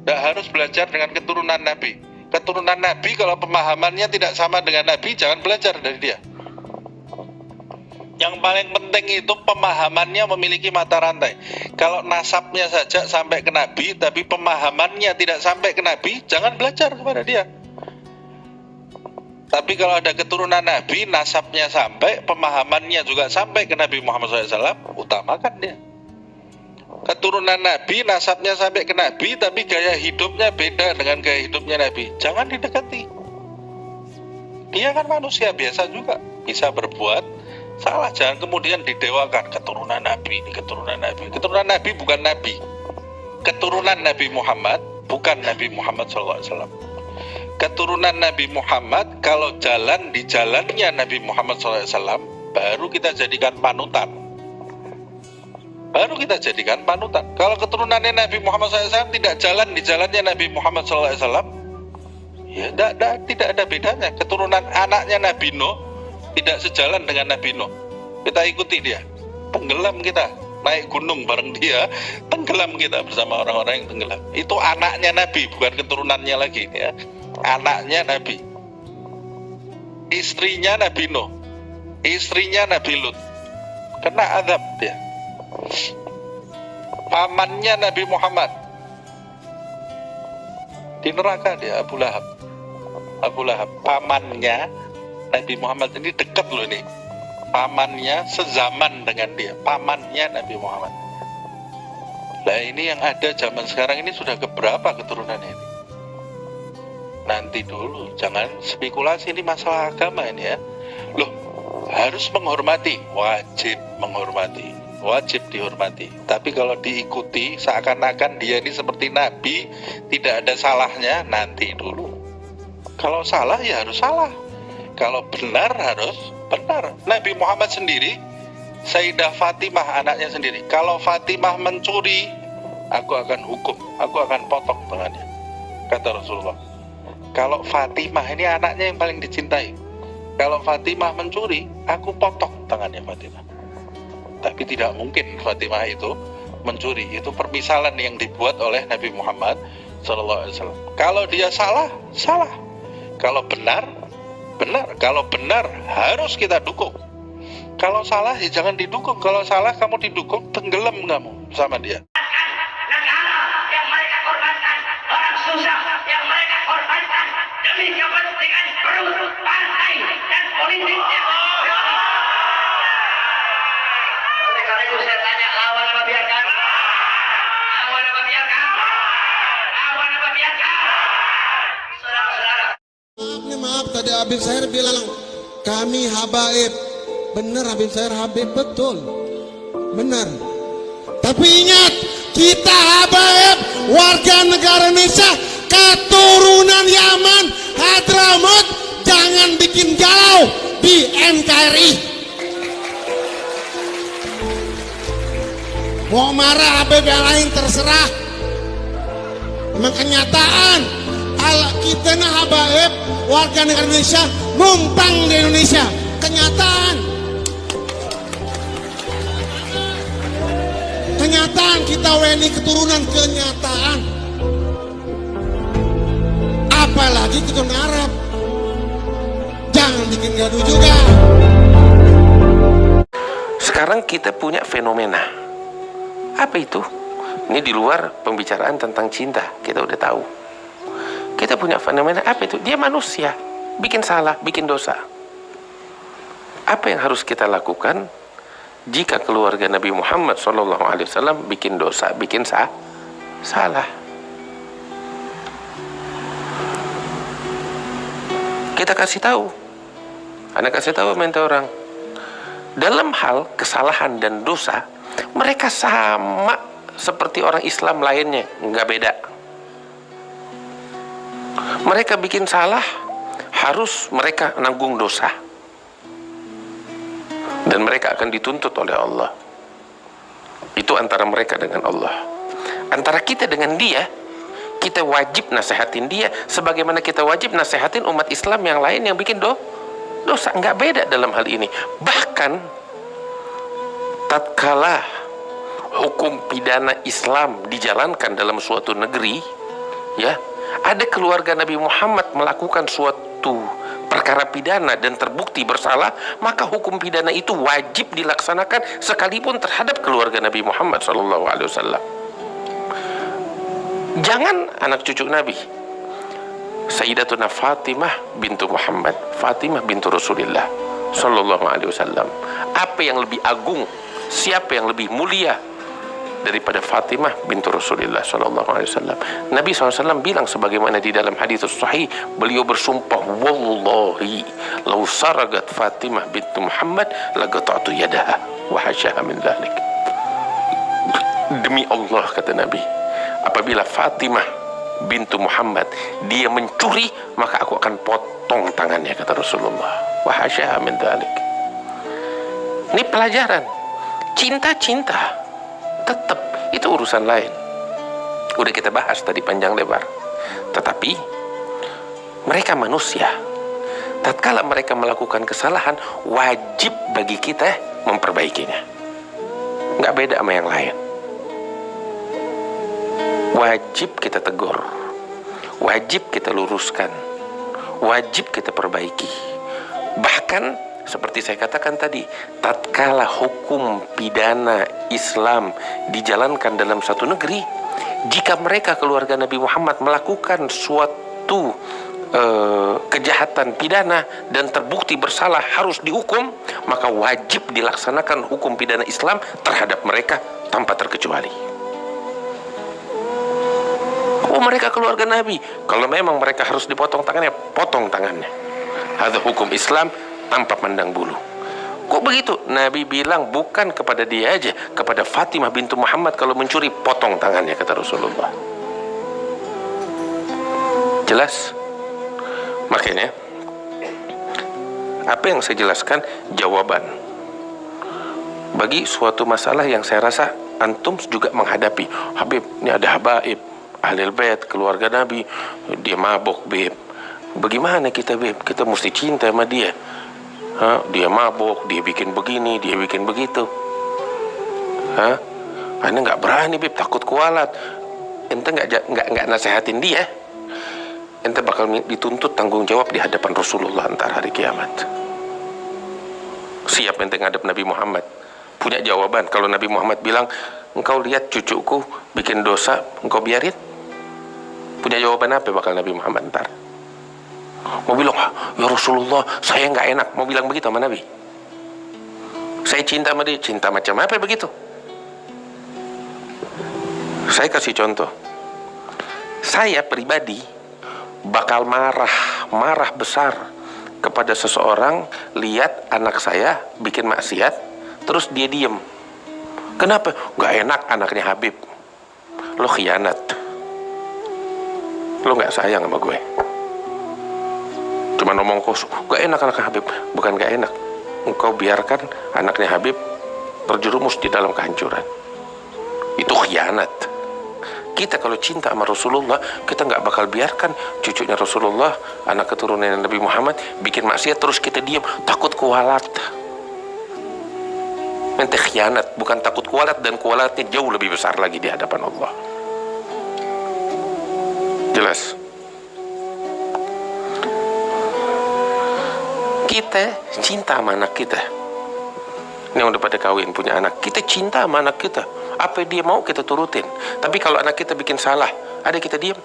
Tidak harus belajar dengan keturunan Nabi. Keturunan Nabi kalau pemahamannya tidak sama dengan Nabi, jangan belajar dari dia. Yang paling penting itu pemahamannya memiliki mata rantai. Kalau nasabnya saja sampai ke Nabi, tapi pemahamannya tidak sampai ke Nabi, jangan belajar kepada dia. Tapi kalau ada keturunan Nabi, nasabnya sampai, pemahamannya juga sampai ke Nabi Muhammad SAW, utamakan dia. Keturunan Nabi, nasabnya sampai ke Nabi, tapi gaya hidupnya beda dengan gaya hidupnya Nabi, jangan didekati. Dia kan manusia biasa juga, bisa berbuat salah. Jangan kemudian didewakan, keturunan Nabi ini, keturunan Nabi. Keturunan Nabi bukan Nabi. Keturunan Nabi Muhammad bukan Nabi Muhammad SAW. Keturunan Nabi Muhammad kalau jalan di jalannya Nabi Muhammad SAW, baru kita jadikan panutan. Baru kita jadikan panutan. Kalau keturunannya Nabi Muhammad SAW tidak jalan di jalannya Nabi Muhammad SAW, ya tidak ada bedanya. Keturunan anaknya Nabi Nuh tidak sejalan dengan Nabi Nuh, kita ikuti dia, tenggelam kita. Naik gunung bareng dia, tenggelam kita bersama orang-orang yang tenggelam. Itu anaknya Nabi, bukan keturunannya lagi ya. Anaknya Nabi, istrinya Nabi Nuh, istrinya Nabi Lut, kena azab dia. Pamannya Nabi Muhammad di neraka dia, Abu Lahab. Abu Lahab, pamannya Nabi Muhammad ini dekat loh ini. Pamannya sezaman dengan dia, pamannya Nabi Muhammad. Lah ini yang ada zaman sekarang ini sudah keberapa keturunan ini? Nanti dulu, jangan spekulasi, ini masalah agama ini ya. Loh, harus menghormati, wajib menghormati, wajib dihormati. Tapi kalau diikuti seakan-akan dia ini seperti Nabi, tidak ada salahnya, nanti dulu. Kalau salah ya harus salah, kalau benar harus benar. Nabi Muhammad sendiri, Sayyidah Fatimah anaknya sendiri, kalau Fatimah mencuri, aku akan hukum, aku akan potong tangannya, kata Rasulullah. Kalau Fatimah ini anaknya yang paling dicintai, kalau Fatimah mencuri, aku potong tangannya Fatimah. Tapi tidak mungkin Fatimah itu mencuri. Itu permisalan yang dibuat oleh Nabi Muhammad SAW. Kalau dia salah, salah. Kalau benar, benar. Kalau benar, harus kita dukung. Kalau salah, ya jangan didukung. Kalau salah, kamu didukung, tenggelam kamu sama dia. Negara yang mereka korbankan, orang susah yang mereka korbankan demi kepentingan perut, partai, dan politiknya. Oleh karena itu saya tanya, lawan apa biarkan? Lawan apa biarkan? Lawan apa biarkan? Saudara-saudara. Maaf tadi Habib Syahir bilang kami habaib. Benar Habib Syahir Habib, betul. Benar. Tapi ingat, kita habaib warga negara Indonesia, keturunan Yaman, Hadramaut, jangan bikin galau di NKRI. Mau marah Habib yang lain terserah. Memang kenyataan kita nah habaib warga negara Indonesia numpang di Indonesia, kenyataan. Kenyataan kita WNI keturunan, kenyataan. Apalagi keturunan Arab. Jangan bikin gaduh juga. Sekarang kita punya fenomena. Apa itu? Ini di luar pembicaraan tentang cinta, kita udah tahu. Kita punya fenomena apa itu? Dia manusia, bikin salah, bikin dosa. Apa yang harus kita lakukan jika keluarga Nabi Muhammad SAW bikin dosa, bikin salah? Kita kasih tahu. Anak kasih tahu minta orang. Dalam hal kesalahan dan dosa, mereka sama seperti orang Islam lainnya, nggak beda. Mereka bikin salah, harus mereka nanggung dosa. Dan mereka akan dituntut oleh Allah. Itu antara mereka dengan Allah. Antara kita dengan dia, kita wajib nasihatin dia sebagaimana kita wajib nasihatin umat Islam yang lain yang bikin dosa. Nggak beda dalam hal ini. Bahkan tatkala hukum pidana Islam dijalankan dalam suatu negeri, ya, ada keluarga Nabi Muhammad melakukan suatu perkara pidana dan terbukti bersalah, maka hukum pidana itu wajib dilaksanakan sekalipun terhadap keluarga Nabi Muhammad SAW. Jangan anak cucu Nabi, Sayyidatuna Fatimah bintu Muhammad, Fatimah bintu Rasulullah SAW. Apa yang lebih agung, siapa yang lebih mulia daripada Fatimah bintu Rasulullah SAW? Nabi SAW bilang sebagaimana di dalam hadis sahih, beliau bersumpah, wallahi law saragat Fatimah bintu Muhammad laqata'tu yadaha wa hasyaha min dzalik. Demi Allah, kata Nabi, apabila Fatimah bintu Muhammad dia mencuri, maka aku akan potong tangannya, kata Rasulullah. Wa hasyaha min dzalik. Ini pelajaran. Cinta-cinta tetap itu urusan lain. Udah kita bahas tadi panjang lebar. Tetapi mereka manusia. Tatkala mereka melakukan kesalahan, wajib bagi kita memperbaikinya. Nggak beda sama yang lain. Wajib kita tegur, wajib kita luruskan, wajib kita perbaiki. Bahkan seperti saya katakan tadi, tatkala hukum pidana Islam dijalankan dalam satu negeri, jika mereka keluarga Nabi Muhammad melakukan suatu kejahatan pidana dan terbukti bersalah harus dihukum, maka wajib dilaksanakan hukum pidana Islam terhadap mereka tanpa terkecuali. Oh, mereka keluarga Nabi, kalau memang mereka harus dipotong tangannya, potong tangannya. Ada hukum Islam tanpa pandang bulu. Kok begitu? Nabi bilang bukan kepada dia aja, kepada Fatimah bintu Muhammad kalau mencuri, potong tangannya, kata Rasulullah. Jelas? Makanya apa yang saya jelaskan jawaban bagi suatu masalah yang saya rasa antum juga menghadapi. Habib, ini ada habaib Ahlul Bait, keluarga Nabi, dia mabok, Beb. Bagaimana kita, Beb? Kita mesti cinta sama dia. Dia mabok, dia bikin begini, dia bikin begitu. Anda nggak berani, Beb, takut kualat. Ente nggak nasehatin dia, ente bakal dituntut tanggung jawab di hadapan Rasulullah antar hari kiamat. Siap ente ngadep Nabi Muhammad, punya jawaban. Kalau Nabi Muhammad bilang, engkau lihat cucuku bikin dosa, engkau biarin? Punya jawaban apa bakal Nabi Muhammad ntar? Mau bilang, ya Rasulullah, saya nggak enak. Mau bilang begitu sama Nabi? Saya cinta sama dia, cinta macam apa begitu? Saya kasih contoh. Saya pribadi bakal marah besar kepada seseorang lihat anak saya bikin maksiat, terus dia diem. Kenapa? Nggak enak anaknya Habib. Lo khianat. Lo nggak sayang sama gue. Cuma ngomong kosong, gak enak anaknya Habib. Bukan gak enak, engkau biarkan anaknya Habib terjerumus di dalam kehancuran. Itu khianat. Kita kalau cinta sama Rasulullah, kita nggak bakal biarkan cucunya Rasulullah, anak keturunan Nabi Muhammad, bikin maksiat terus kita diam, takut kualat. Ente khianat, bukan takut kualat, dan kualatnya jauh lebih besar lagi di hadapan Allah. Jelas? Kita cinta sama anak kita. Ini yang udah pada kawin punya anak, kita cinta sama anak kita. Apa dia mau kita turutin. Tapi kalau anak kita bikin salah, ada kita diam?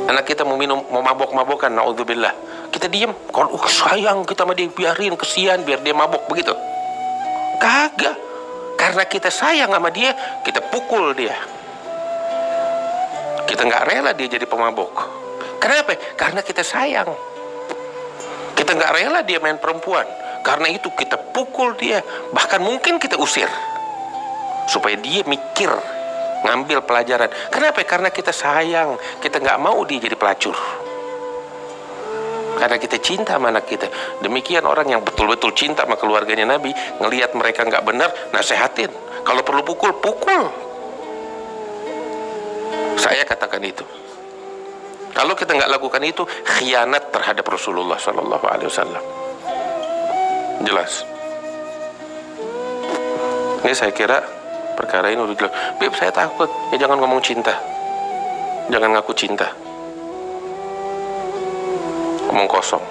Anak kita mau minum, mau mabok-mabokan, naudzubillah, kita diam? Kalau sayang kita sama dia, biarin, kesian, biar dia mabok, begitu? Kagak. Karena kita sayang sama dia, kita pukul dia. Kita nggak rela dia jadi pemabok. Kenapa? Karena kita sayang. Kita nggak rela dia main perempuan. Karena itu kita pukul dia. Bahkan mungkin kita usir. Supaya dia mikir, ngambil pelajaran. Kenapa? Karena kita sayang. Kita nggak mau dia jadi pelacur. Karena kita cinta sama anak kita. Demikian orang yang betul-betul cinta sama keluarganya Nabi, ngelihat mereka nggak benar, nasehatin. Kalau perlu pukul, pukul. Saya katakan itu. Kalau kita nggak lakukan itu, khianat terhadap Rasulullah SAW. Jelas? Ini saya kira perkara ini udah jelas. Beb, saya takut. Ya jangan ngomong cinta. Jangan ngaku cinta, ngomong kosong.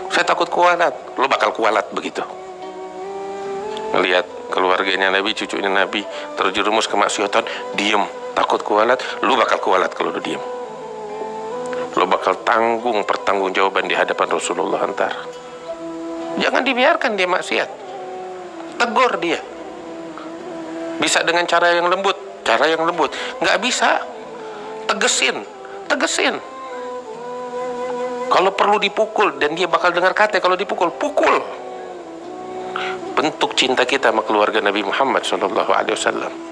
Saya takut kualat. Lo bakal kualat begitu. Ngelihat keluarganya Nabi, cucunya Nabi terjerumus kemaksiatan, diem, takut kualat. Lo bakal kualat kalau lo diem. Lo bakal tanggung pertanggungjawaban di hadapan Rasulullah antar. Jangan dibiarkan dia maksiat. Tegur dia. Bisa dengan cara yang lembut. Nggak bisa, tegesin. Kalau perlu dipukul, dan dia bakal dengar kata kalau dipukul, pukul. Bentuk cinta kita sama keluarga Nabi Muhammad SAW.